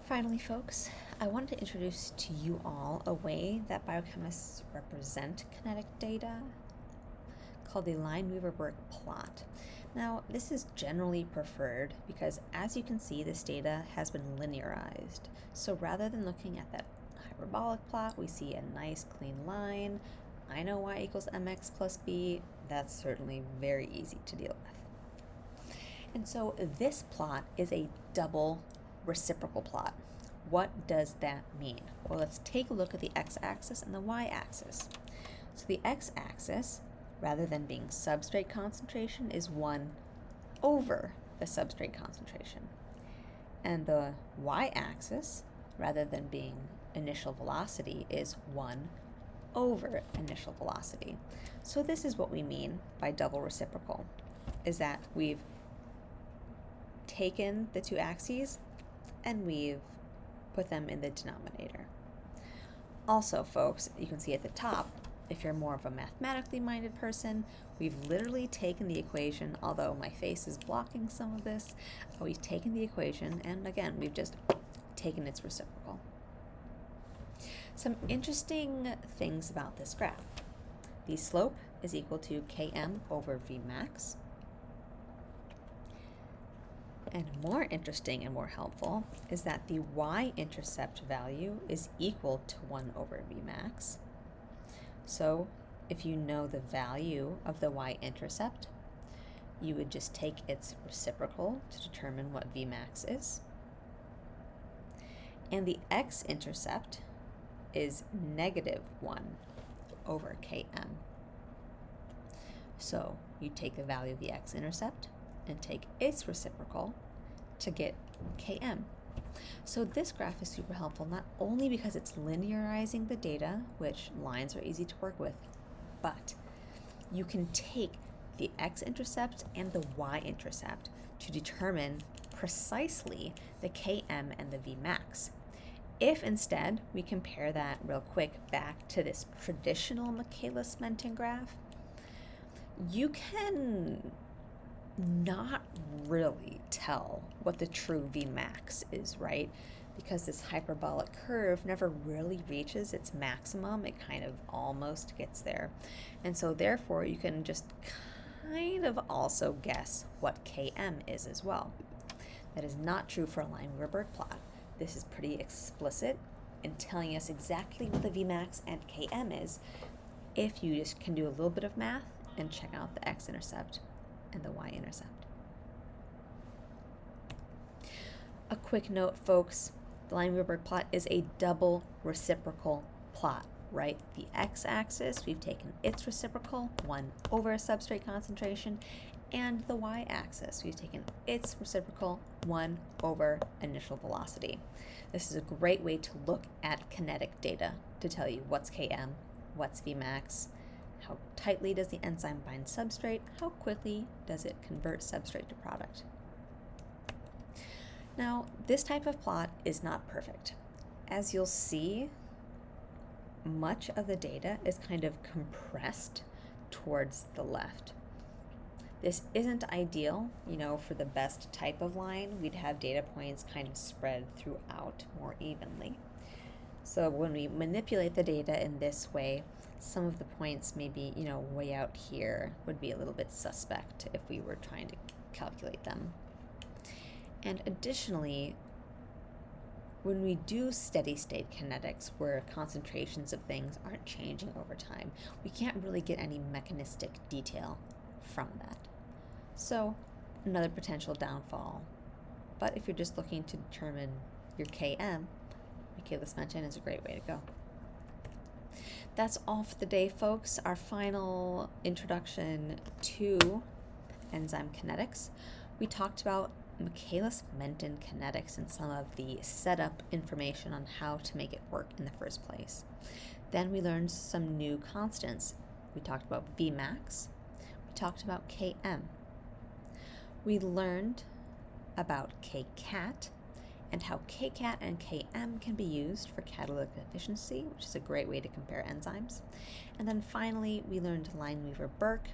Finally, folks, I wanted to introduce to you all a way that biochemists represent kinetic data called the Lineweaver-Burke plot. Now, this is generally preferred because, as you can see, this data has been linearized. So rather than looking at that hyperbolic plot, we see a nice clean line. I know y equals mx plus b. That's certainly very easy to deal with. And so this plot is a double reciprocal plot. What does that mean? Well, let's take a look at the x-axis and the y-axis. So the x-axis, rather than being substrate concentration, is 1 over the substrate concentration. And the y-axis, rather than being initial velocity, is 1 over initial velocity. So this is what we mean by double reciprocal, is that we've taken the two axes and we've put them in the denominator. Also, folks, you can see at the top, if you're more of a mathematically minded person, we've literally taken the equation, although my face is blocking some of this, we've taken the equation and again, we've just taken its reciprocal. Some interesting things about this graph. The slope is equal to Km over Vmax. And more interesting and more helpful is that the y-intercept value is equal to 1 over Vmax. So if you know the value of the y-intercept, you would just take its reciprocal to determine what Vmax is. And the x-intercept is negative 1 over Km. So you take the value of the x-intercept and take its reciprocal to get Km. So this graph is super helpful, not only because it's linearizing the data, which lines are easy to work with, but you can take the x-intercept and the y-intercept to determine precisely the Km and the Vmax. If instead we compare that real quick back to this traditional Michaelis-Menten graph, you can not really tell what the true Vmax is, right? Because this hyperbolic curve never really reaches its maximum. It kind of almost gets there. And so therefore you can just kind of also guess what Km is as well. That is not true for a Lineweaver-Burke plot. This is pretty explicit in telling us exactly what the Vmax and Km is if you just can do a little bit of math and check out the x-intercept and the y-intercept. A quick note, folks, the Lineweaver-Burke plot is a double reciprocal plot, right? The x-axis, we've taken its reciprocal, 1 over substrate concentration, and the y-axis, we've taken its reciprocal, 1 over initial velocity. This is a great way to look at kinetic data to tell you what's Km, what's Vmax, how tightly does the enzyme bind substrate, how quickly does it convert substrate to product. Now, this type of plot is not perfect. As you'll see, much of the data is kind of compressed towards the left. This isn't ideal, for the best type of line. We'd have data points kind of spread throughout more evenly. So when we manipulate the data in this way, some of the points maybe, way out here would be a little bit suspect if we were trying to calculate them. And additionally, when we do steady state kinetics where concentrations of things aren't changing over time, we can't really get any mechanistic detail from that. So another potential downfall. But if you're just looking to determine your Km, Michaelis-Menten is a great way to go. That's all for the day, folks. Our final introduction to enzyme kinetics. We talked about Michaelis-Menten kinetics and some of the setup information on how to make it work in the first place. Then we learned some new constants. We talked about Vmax. We talked about Km. We learned about Kcat and how Kcat and Km can be used for catalytic efficiency, which is a great way to compare enzymes. And then finally, we learned Lineweaver-Burke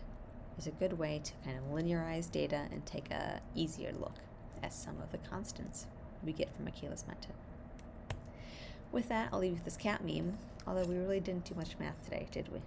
is a good way to kind of linearize data and take a easier look at some of the constants we get from Michaelis-Menten. With that, I'll leave you with this cat meme, although we really didn't do much math today, did we?